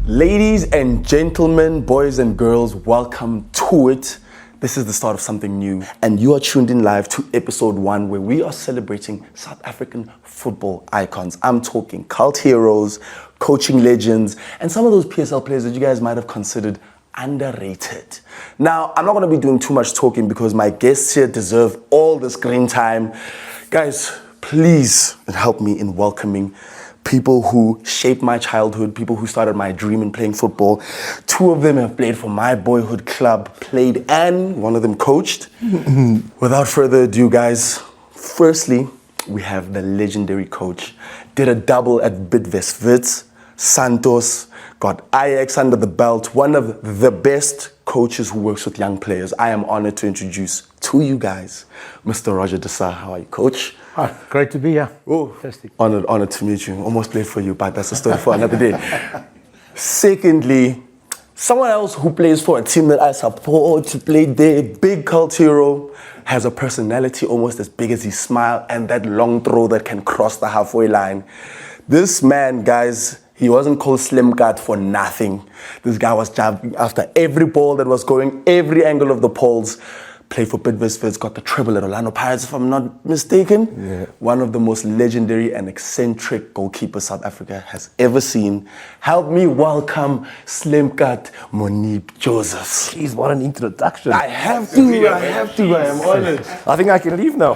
Ladies and gentlemen, boys and girls, welcome to it. This is the start of something new, and you are tuned in live to episode 1, where we are celebrating South African football icons. I'm talking cult heroes, coaching legends, and some of those PSL players that you guys might have considered underrated. Now, I'm not going to be doing too much talking because my guests here deserve all the screen time. Guys, please help me in welcoming people who shaped my childhood, people who started my dream in playing football. 2 of them have played for my boyhood club, played and one of them coached. Without further ado, guys, firstly, we have the legendary coach. Did a double at Bidvest Wits, Santos, got Ajax under the belt, one of the best coaches who works with young players. I am honored to introduce to you guys, Mr. Roger Dessau. How are you, coach? Hi, great to be here. Oh, fantastic. Honored to meet you. Almost played for you, but that's a story for another day. Secondly, someone else who plays for a team that I support to play there, big cult hero, has a personality almost as big as his smile and that long throw that can cross the halfway line. This man, guys, he wasn't called Slim Cut for nothing. This guy was jumping after every ball that was going, every angle of the poles. Played for Bidvest Wits, got the treble at Orlando Pirates, if I'm not mistaken. Yeah. One of the most legendary and eccentric goalkeepers South Africa has ever seen. Help me welcome Slim Cut Myeni Joseph. Jeez, what an introduction. I have to. I am honored. I think I can leave now.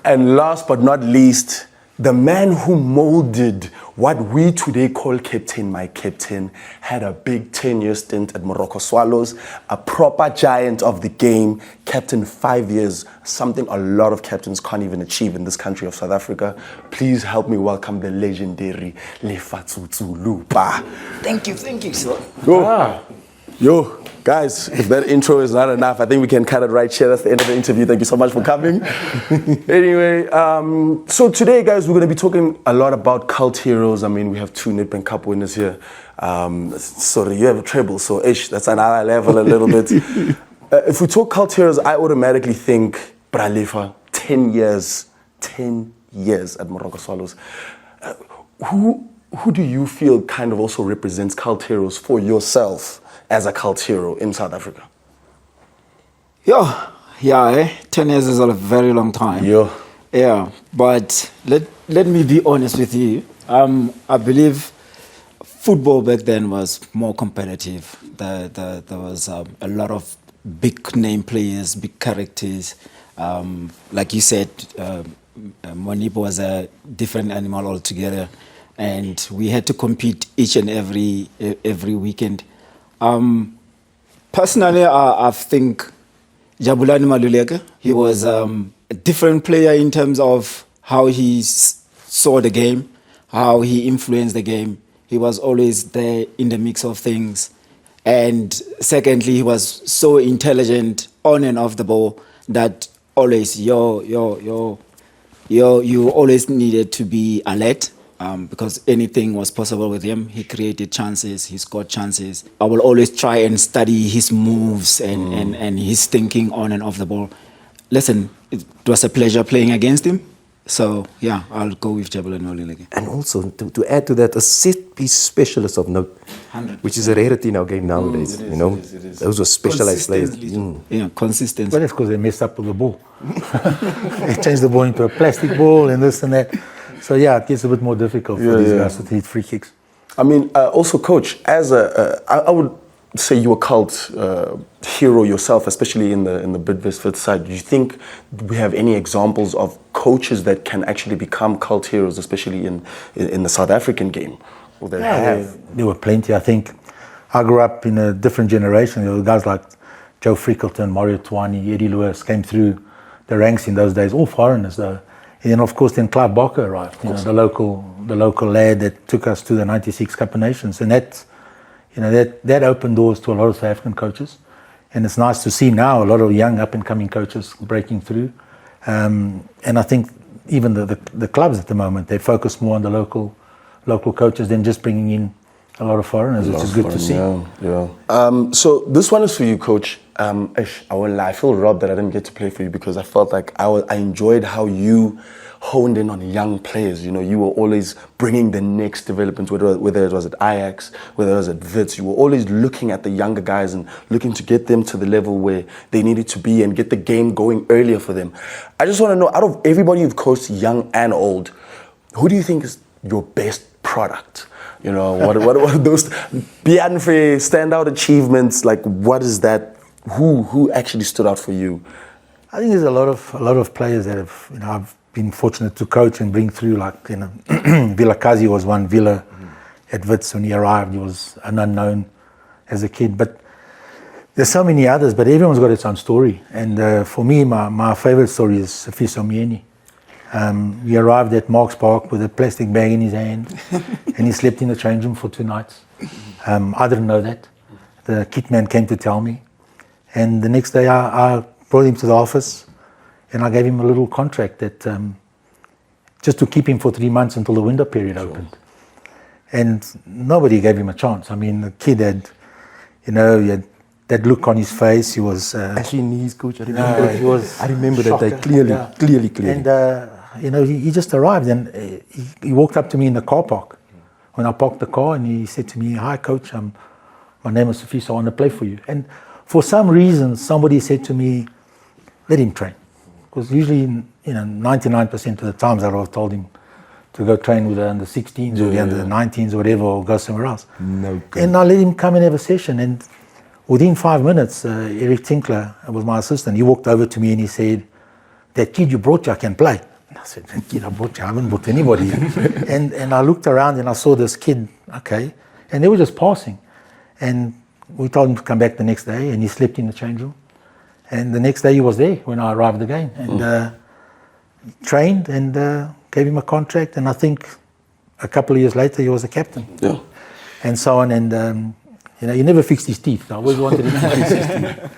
And last but not least, the man who molded what we today call captain, my captain, had a big 10-year stint at Morocco Swallows, a proper giant of the game, captain 5 years, something a lot of captains can't even achieve in this country of South Africa. Please help me welcome the legendary Tsutsulupa. Thank you, sir. Yo, guys, if that intro is not enough, I think we can cut it right here. That's the end of the interview. Thank you so much for coming. Anyway, so today, guys, we're going to be talking a lot about cult heroes. I mean, we have 2 Nedbank Cup winners here. Sorry, you have a treble, so that's another level a little bit. If we talk cult heroes, I automatically think Bralifa, 10 years at Morocco Swallows. Who do you feel kind of also represents cult heroes for yourself as a cult hero in South Africa? 10 years is a very long time. Yeah, but let me be honest with you. I believe football back then was more competitive. There was a lot of big name players, big characters. Like you said, Myeni was a different animal altogether, and we had to compete each and every weekend. Personally, I think Jabulani Maluleke, he was a different player in terms of how he saw the game, how he influenced the game. He was always there in the mix of things. And secondly, he was so intelligent on and off the ball that always you always needed to be alert. Because anything was possible with him. He created chances, he scored chances. I will always try and study his moves and his thinking on and off the ball. Listen, it was a pleasure playing against him. So, yeah, I'll go with Jabulani Maluleke. And also, to add to that, a set-piece specialist of note, 100%. Which is a rarity in our game nowadays. It is. Those were specialized players. Yeah, consistency. Well, that's because they messed up with the ball. They changed the ball into a plastic ball and this and that. So yeah, it gets a bit more difficult for these guys to hit free kicks. I mean, also, coach, as I would say you were a cult hero yourself, especially in the Bidvest Wits side. Do you think we have any examples of coaches that can actually become cult heroes, especially in the South African game? Or there were plenty. I think I grew up in a different generation. There were guys like Joe Freckleton, Mario Twani, Eddie Lewis came through the ranks in those days, all foreigners though. And then, of course, Clive Barker arrived, the local lad that took us to the 96 Cup of Nations. And that opened doors to a lot of South African coaches. And it's nice to see now a lot of young up-and-coming coaches breaking through. And I think even the clubs at the moment, they focus more on the local coaches than just bringing in a lot of foreigners, which is good to see. So this one is for you, Coach. I won't lie, I feel robbed that I didn't get to play for you because I felt like I enjoyed how you honed in on young players. You know, you were always bringing the next development, whether it was at Ajax, whether it was at Wits. You were always looking at the younger guys and looking to get them to the level where they needed to be and get the game going earlier for them. I just want to know, out of everybody you've coached, young and old, who do you think is your best product? You know, what are those beyond standout achievements? Like, what is that? Who actually stood out for you? I think there's a lot of players that have, you know, I've been fortunate to coach and bring through, like, you know, Villa Kazi was one. Villa at Wits, when he arrived, he was an unknown as a kid. But there's so many others, but everyone's got its own story. And for me, my favorite story is Sifiso Myeni. He arrived at Marks Park with a plastic bag in his hand and he slept in the change room for 2 nights. I didn't know that. The kit man came to tell me. And the next day I brought him to the office and I gave him a little contract that just to keep him for 3 months until the window period opened. And nobody gave him a chance. I mean, the kid had, you know, he had that look on his face. He was actually knees, coach. I remember. He was. I remember that day clearly. And you know, he just arrived and he walked up to me in the car park when I parked the car, and he said to me, "Hi, coach. My name is Sifiso. I want to play for you." And for some reason, somebody said to me, "Let him train," because usually, you know, 99% of the times I would have told him to go train with the under 16s or the under 19s or whatever, or go somewhere else. No. And I let him come and have a session, and within 5 minutes, Eric Tinkler was my assistant. He walked over to me and he said, "That kid you brought you, I can play." And I said, "That kid I brought you, I haven't brought anybody." and I looked around and I saw this kid, okay, and they were just passing. And we told him to come back the next day, and he slept in the change room. And the next day he was there when I arrived again, and trained and gave him a contract. And I think a couple of years later he was a captain. Yeah. And so on. And you know, he never fixed his teeth. I always wanted him to fix his teeth.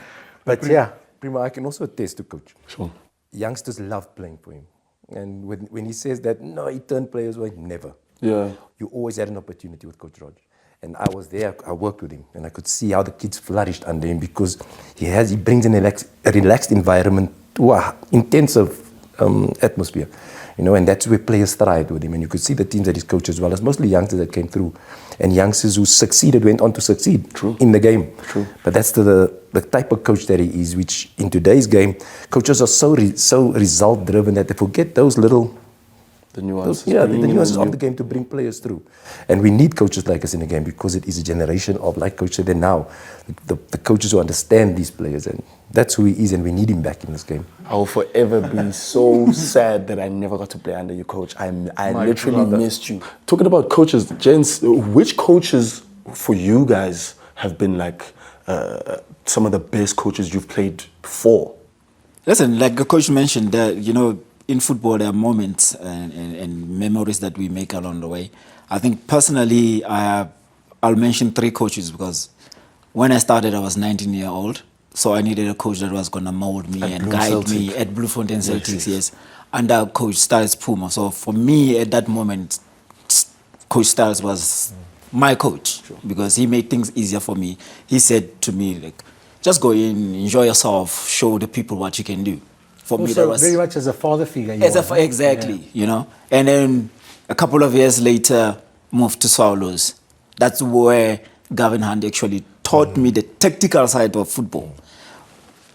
But yeah. Prima, I can also attest to Coach. Sure. Youngsters love playing for him. And when he says that, no, he turned players away, never. Yeah. You always had an opportunity with Coach Roger. And I was there, I worked with him, and I could see how the kids flourished under him because he brings a relaxed environment to an intensive atmosphere. You know, and that's where players thrived with him. And you could see the teams that he's coached as well. It's mostly youngsters that came through. And youngsters who succeeded went on to succeed in the game. True. But that's the type of coach that he is, which in today's game, coaches are so result-driven that they forget those little... The nuances. the nuances of the game to bring players through. And we need coaches like us in the game because it is a generation of, like Coach said now, the coaches who understand these players. And that's who he is, and we need him back in this game. I will forever be so sad that I never got to play under you, Coach. I literally missed you. Talking about coaches, gents, which coaches for you guys have been like some of the best coaches you've played for? Listen, like the coach mentioned, that you know, in football there are moments and memories that we make along the way. I think personally, I'll mention 3 coaches because when I started, I was 19 years old. So I needed a coach that was going to mold me and guide me at Bloemfontein Celtics, yes, under Coach Styles Puma. So for me, at that moment, Coach Styles was my coach because he made things easier for me. He said to me, like, just go in, enjoy yourself, show the people what you can do. For also, me, that was very much as a father figure. Exactly, yeah. You know. And then a couple of years later, moved to Swallows. That's where Gavin Hunt actually taught me the tactical side of football.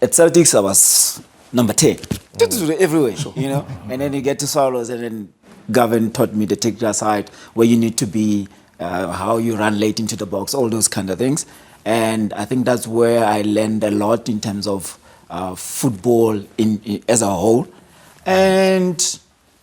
At Celtics, I was number 10. Everywhere, you know. And then you get to Swallows, and then Gavin taught me the tactical side, where you need to be, how you run late into the box, all those kind of things. And I think that's where I learned a lot in terms of football as a whole. And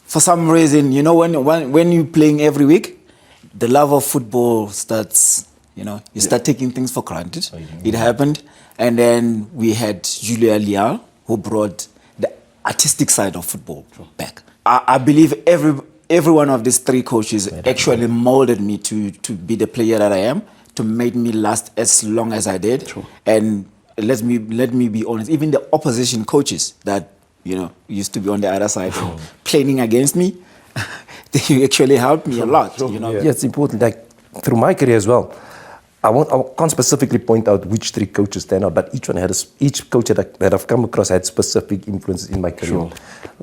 for some reason, you know, when you're playing every week, the love of football starts, you know, you start taking things for granted. It happened. And then we had Julia Lial, who brought the artistic side of football back. I believe every one of these 3 coaches actually molded me to be the player that I am, to make me last as long as I did. And let me be honest, even the opposition coaches that, you know, used to be on the other side playing against me, they actually helped me a lot, you know. Yeah, it's important. Like through my career as well, I can't specifically point out which 3 coaches stand out, but each coach that I've come across had specific influences in my career. Sure.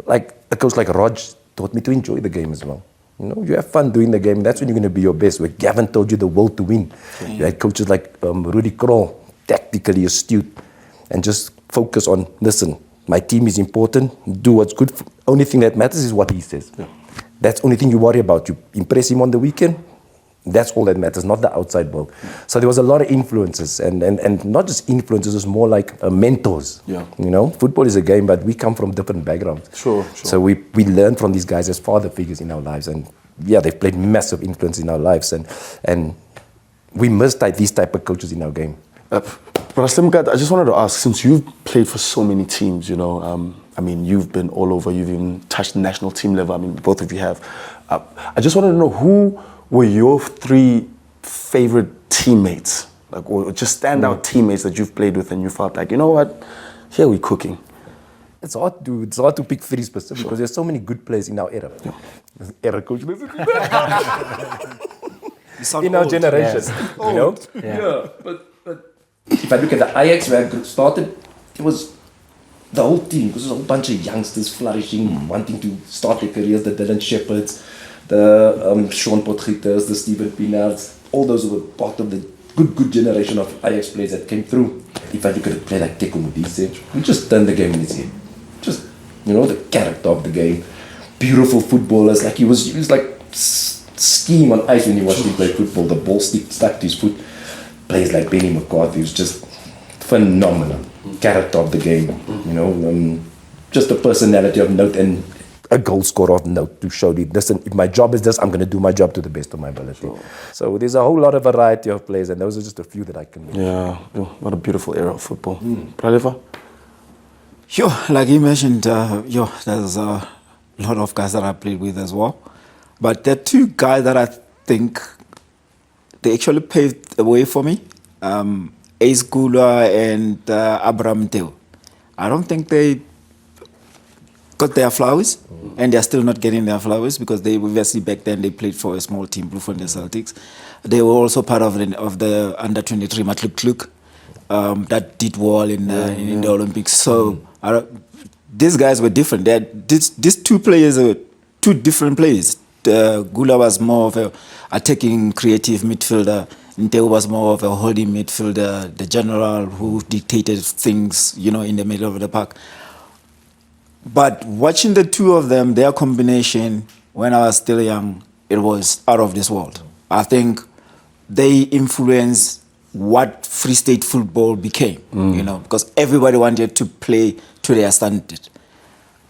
Like a coach like Rog taught me to enjoy the game as well. You know, you have fun doing the game. That's when you're going to be your best. Where Gavin told you the will to win. You had coaches like Rudy Kroll, tactically astute, and just focus on, listen, my team is important. Do what's good. Only thing that matters is what he says. Yeah. That's the only thing you worry about. You impress him on the weekend. That's all that matters, not the outside world. So there was a lot of influences, and not just influences, it's more like mentors. Yeah. You know, football is a game, but we come from different backgrounds. Sure. So we learn from these guys as father figures in our lives, and yeah, they've played massive influence in our lives, and we miss these type of coaches in our game. But Aslimka, I just wanted to ask, since you've played for so many teams, you know, I mean, you've been all over, you've even touched national team level. I mean, both of you have. I just wanted to know, who were your 3 favorite teammates, like, or just standout teammates that you've played with and you felt like, you know what, here we're cooking? It's hard to pick 3 specific because there's so many good players in our era. Yeah. Era coach. In our generation, you know. Yeah. But if I look at the Ajax where I started, it was the whole team. Because there was a bunch of youngsters flourishing, wanting to start their careers. The Dylan Shepherds, the Sean Potgieters, the Steven Pienaars, all those were part of the good generation of Ajax players that came through. If I look at a player like Teko Modise, we just turned the game in his head. Just, you know, the character of the game. Beautiful footballers. Like he was like skiing on ice when you watched him play football. The ball stuck to his foot. Players like Benny McCarthy was just phenomenal. Character of the game, you know, just a personality of note and a goal scorer of note to show you, listen, if my job is this, I'm going to do my job to the best of my ability. Sure. So there's a whole lot of variety of players, and those are just a few that I can name. Yeah, what a beautiful era of football. Pralifa? Sure, like you mentioned, there's a lot of guys that I played with as well. But there are 2 guys that I think they actually paved the way for me. Ace Gula and Abraham Teo. I don't think they got their flowers, and they're still not getting their flowers because they obviously back then they played for a small team, Bloemfontein Celtics. They were also part of the under-23 Matluk that did well in the Olympics. So these guys were different. These 2 players are 2 different players. Gula was more of a attacking, creative midfielder. Nteo was more of a holding midfielder, the general who dictated things, you know, in the middle of the park. But watching the 2 of them, their combination, when I was still young, it was out of this world. I think they influenced what Free State football became, you know, because everybody wanted to play to their standard.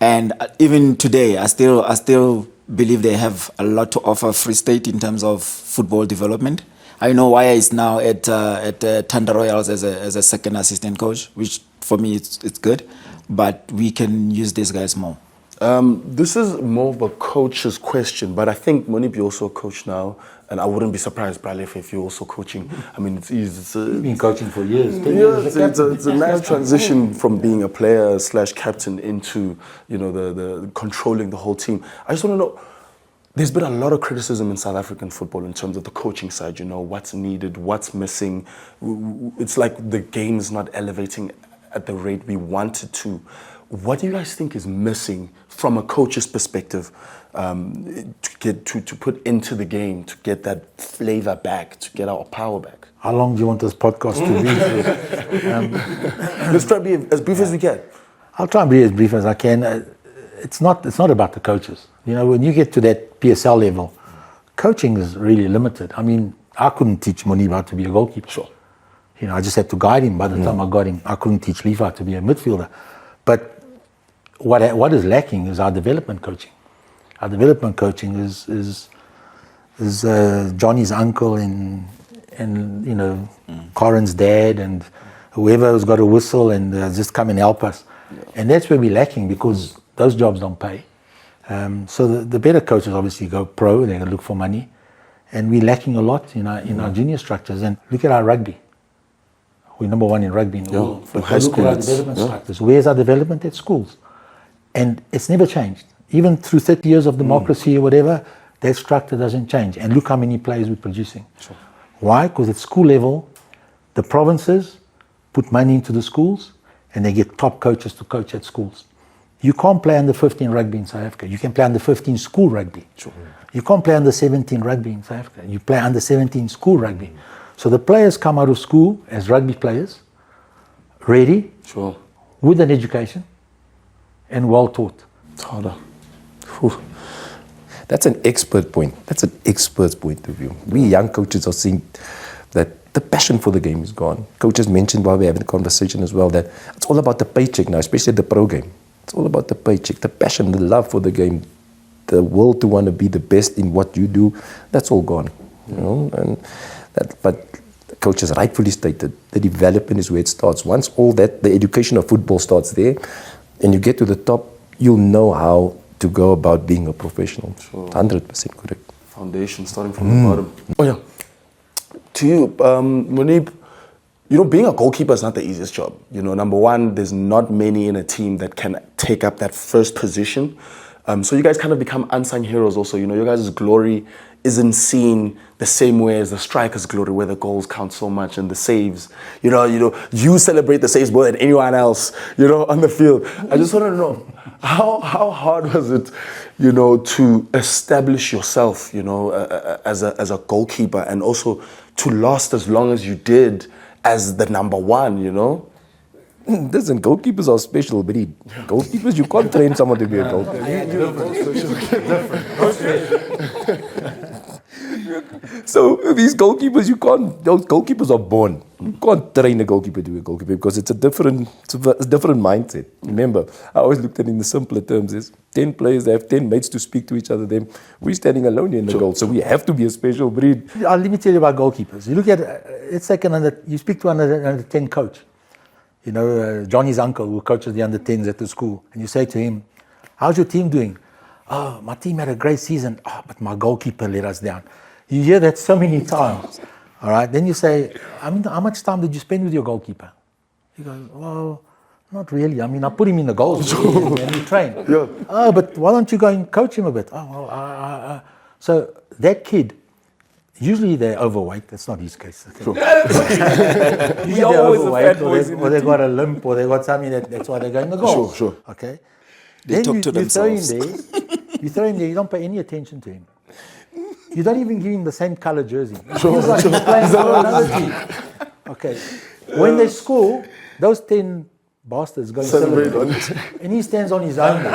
And even today, I still believe they have a lot to offer Free State in terms of football development. I know Waya is now at Thunder Royals as a second assistant coach, which for me it's good, but we can use these guys more. This is more of a coach's question, but I think Myeni, you're also a coach now, and I wouldn't be surprised, Pralifa, if you're also coaching. I mean, You've been coaching for years. It's a nice transition from being a player / captain into, you know, the controlling the whole team. I just want to know, there's been a lot of criticism in South African football in terms of the coaching side, you know, what's needed, what's missing. It's like the game is not elevating at the rate we want it to. What do you guys think is missing from a coach's perspective to put into the game, to get that flavor back, to get our power back? How long do you want this podcast to be? Let's try to be as brief as we can. I'll try and be as brief as I can. It's not about the coaches. You know, when you get to that PSL level, coaching is really limited. I mean, I couldn't teach Myeni how to be a goalkeeper. Sure. You know, I just had to guide him. By the time I got him, I couldn't teach Levi to be a midfielder. But what is lacking is our development coaching. Our development coaching is Johnny's uncle and you know, Corin's dad and whoever has got a whistle and just come and help us. Yeah. And that's where we're lacking because those jobs don't pay. So the better coaches obviously go pro, they're going to look for money. And we're lacking a lot in our junior structures. And look at our rugby. We're number 1 in rugby in the world. From high school. Look at our development structures. Where's our development? At schools. And it's never changed. Even through 30 years of democracy or whatever, that structure doesn't change. And look how many players we're producing. Sure. Why? Because at school level, the provinces put money into the schools and they get top coaches to coach at schools. You can't play under 15 rugby in South Africa. You can play under 15 school rugby. Sure. You can't play under 17 rugby in South Africa. You play under 17 school rugby. So the players come out of school as rugby players, ready, sure, with an education, and well taught. That's an expert point. That's an expert's point of view. We young coaches are seeing that the passion for the game is gone. Coaches mentioned while we were having the conversation as well that it's all about the paycheck now, especially the pro game. It's all about the paycheck, the passion, the love for the game, the will to want to be the best in what you do. That's all gone, you know. And that, but the coaches rightfully stated the development is where it starts. Once all that, the education of football starts there, and you get to the top, you'll know how to go about being a professional. Sure. 100% correct. Foundation starting from the bottom. Oh yeah. To you, Munib, you know, being a goalkeeper is not the easiest job. You know, number one, there's not many in a team that can take up that first position. So you guys kind of become unsung heroes also. You know, your guys' glory isn't seen the same way as the striker's glory, where the goals count so much and the saves. You know, you celebrate the saves more than anyone else, you know, on the field. I just want to know, how hard was it, you know, to establish yourself, you know, as a goalkeeper, and also to last as long as you did as the number one, you know? Listen, goalkeepers are special, but goalkeepers, you can't train someone to be a goalkeeper. So these goalkeepers, those goalkeepers are born. You can't train a goalkeeper to be a goalkeeper because it's a different mindset. Remember, I always looked at it in the simpler terms is 10 players, they have 10 mates to speak to each other. Then we're standing alone in the goal, so we have to be a special breed. Let me tell you about goalkeepers. You look at, it's like you speak to under 10 coach. You know, Johnny's uncle who coaches the under 10s at the school, and you say to him, how's your team doing? Oh, my team had a great season. Oh, but my goalkeeper let us down. You hear that so many times. All right. Then you say, I mean, how much time did you spend with your goalkeeper? He goes, well, not really. I mean, I put him in the goals and we train. Yeah. Oh, but why don't you go and coach him a bit? Oh, well, so that kid, usually they're overweight. That's not his case. Usually they're overweight, or they got a limp, or they got something that's why they're going to goal. Sure. Okay. They talk to themselves. You throw him there, you don't pay any attention to him. You don't even give him the same color jersey. It feels like he's playing for another team. Okay. When they score, those 10 bastards go and celebrate. And he stands on his own.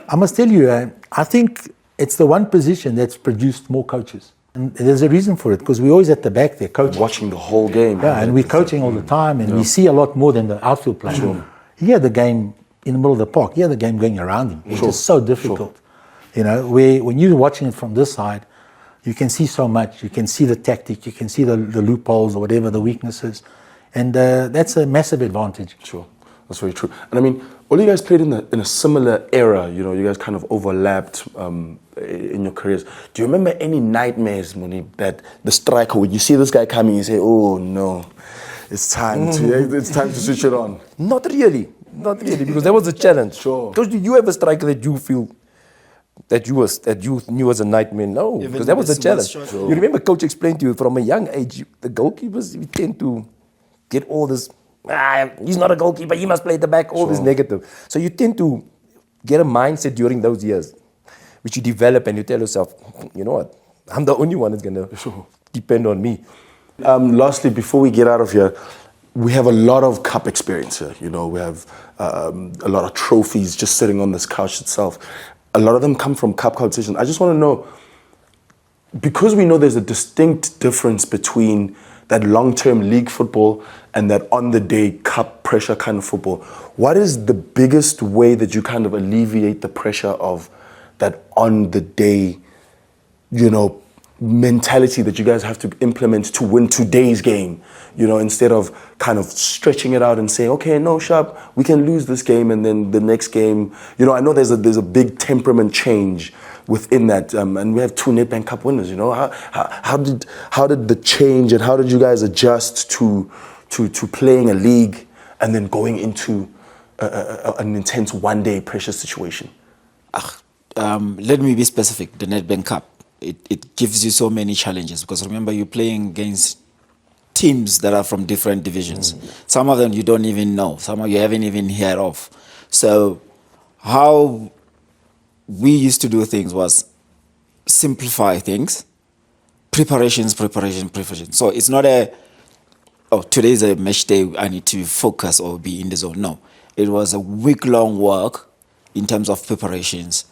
I must tell you, I think it's the one position that's produced more coaches. And there's a reason for it, because we're always at the back there coaching. Watching the whole game. Yeah, and we're coaching all the time, and we see a lot more than the outfield player. Sure. You hear the game in the middle of the park, you hear the game going around him, which is so difficult. You know, when you're watching it from this side, you can see so much. You can see the tactic, you can see the loopholes or whatever, the weaknesses. And that's a massive advantage. Sure, that's very true. And I mean, all you guys played in a similar era, you know, you guys kind of overlapped in your careers. Do you remember any nightmares, Moni, that the striker, when you see this guy coming, you say, oh no, it's time to switch it on? Not really, because that was a challenge. Sure. Because do you have a striker that you feel that you knew was a nightmare? No, because that was a challenge. Sure. You remember Coach explained to you from a young age, the goalkeepers, we tend to get all this, he's not a goalkeeper, he must play at the back, all this negative. So you tend to get a mindset during those years, which you develop, and you tell yourself, you know what, I'm the only one that's going to depend on me. Lastly, before we get out of here, we have a lot of cup experience here. You know, we have a lot of trophies just sitting on this couch itself. A lot of them come from cup competitions. I just want to know, because we know there's a distinct difference between that long-term league football and that on-the-day cup pressure kind of football, what is the biggest way that you kind of alleviate the pressure of that on-the-day, you know, mentality that you guys have to implement to win today's game, you know, instead of kind of stretching it out and saying, okay, no, Sharp, we can lose this game and then the next game, you know, I know there's a big temperament change within that, and we have 2 Nedbank Cup winners, you know, how did the change and how did you guys adjust to playing a league and then going into an intense one-day pressure situation? Let me be specific, the Nedbank Cup. it gives you so many challenges, because remember, you're playing against teams that are from different divisions. Some of them you don't even know. Some of you haven't even heard of. So how we used to do things was simplify things. Preparation. So it's not today's a match day, I need to focus or be in the zone. No. It was a week-long work in terms of preparations,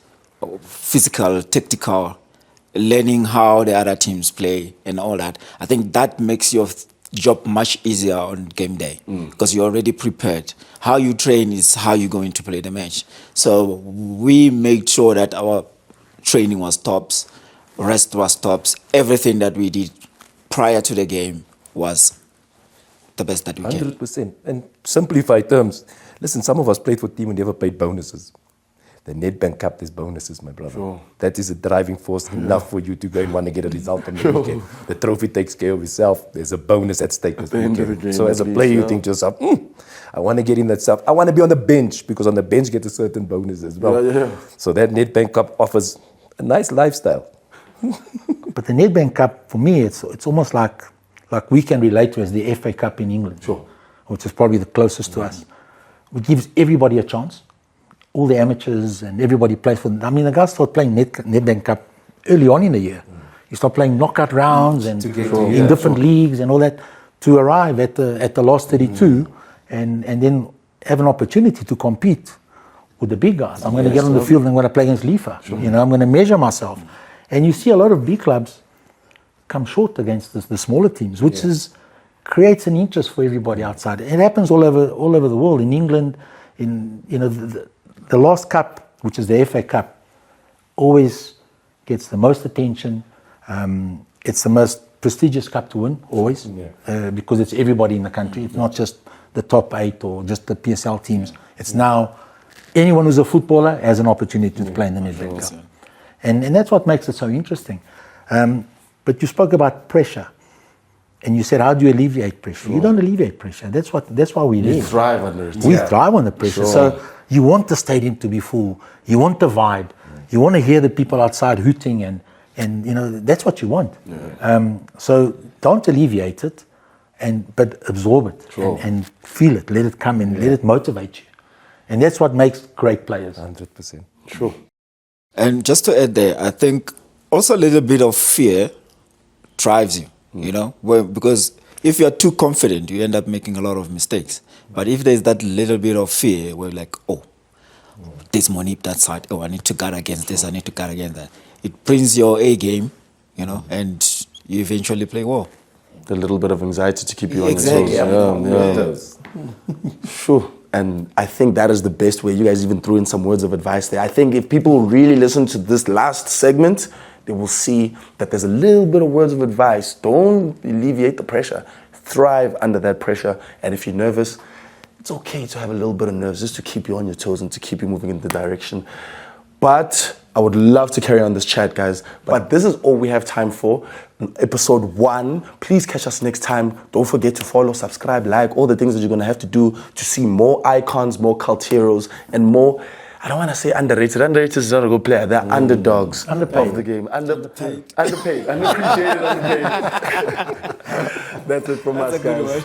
physical, tactical, learning how the other teams play and all that. I think that makes your job much easier on game day, because you're already prepared. How you train is how you're going to play the match. So we made sure that our training was tops, rest was tops. Everything that we did prior to the game was the best that we can. 100%. And simplified terms. Listen, some of us played for team and never paid bonuses. The Nedbank Cup, there's bonuses, my brother. Sure. That is a driving force enough for you to go and want to get a result on the weekend. The trophy takes care of itself. There's a bonus at stake this the end of the weekend. game, So as a at player, least, you think to yourself, I want to get in that stuff. I want to be on the bench, because on the bench get a certain bonus as well. Yeah. So that Nedbank Cup offers a nice lifestyle. But the Nedbank Cup, for me, it's almost like we can relate to as the FA Cup in England, which is probably the closest to us. It gives everybody a chance. All the amateurs and everybody plays for them. I mean, the guys start playing Nedbank Cup early on in the year. You start playing knockout rounds and in different leagues and all that, to arrive at the last 32 and then have an opportunity to compete with the big guys. I'm going to get on the field and I'm going to play against Lifa. You know, I'm going to measure myself. And you see a lot of big clubs come short against the smaller teams, which creates an interest for everybody outside. It happens all over the world. In England, the last cup, which is the FA Cup, always gets the most attention. It's the most prestigious cup to win, always, because it's everybody in the country. It's not just the top 8 or just the PSL teams. It's now anyone who's a footballer has an opportunity to play in the Nedbank Cup. And that's what makes it so interesting. But you spoke about pressure. And you said, how do you alleviate pressure? You don't alleviate pressure. That's why we live. We thrive under it. We thrive under pressure. So you want the stadium to be full. You want the vibe. You want to hear the people outside hooting, and that's what you want. So don't alleviate it, but absorb it and feel it. Let it come and let it motivate you. And that's what makes great players. 100%. Sure. And just to add there, I think also a little bit of fear drives you. Because if you're too confident, you end up making a lot of mistakes. But if there's that little bit of fear, we're like, there's money that side. I need to guard against this. I need to guard against that. It brings your A game, and you eventually play well. A little bit of anxiety to keep you on Exactly. your toes. Sure. And I think that is the best way. You guys even threw in some words of advice there. I think if people really listen to this last segment, they will see that there's a little bit of words of advice. Don't alleviate the pressure. Thrive under that pressure. And if you're nervous, it's okay to have a little bit of nerves just to keep you on your toes and to keep you moving in the direction. But I would love to carry on this chat, guys. But this is all we have time for. Episode 1. Please catch us next time. Don't forget to follow, subscribe, like, all the things that you're going to have to do to see more icons, more cult heroes, and more... I don't want to say underrated. Underrated is not a good player. They're underdogs of the game. Underpaid. Underappreciated, underpaid. That's it from us, guys.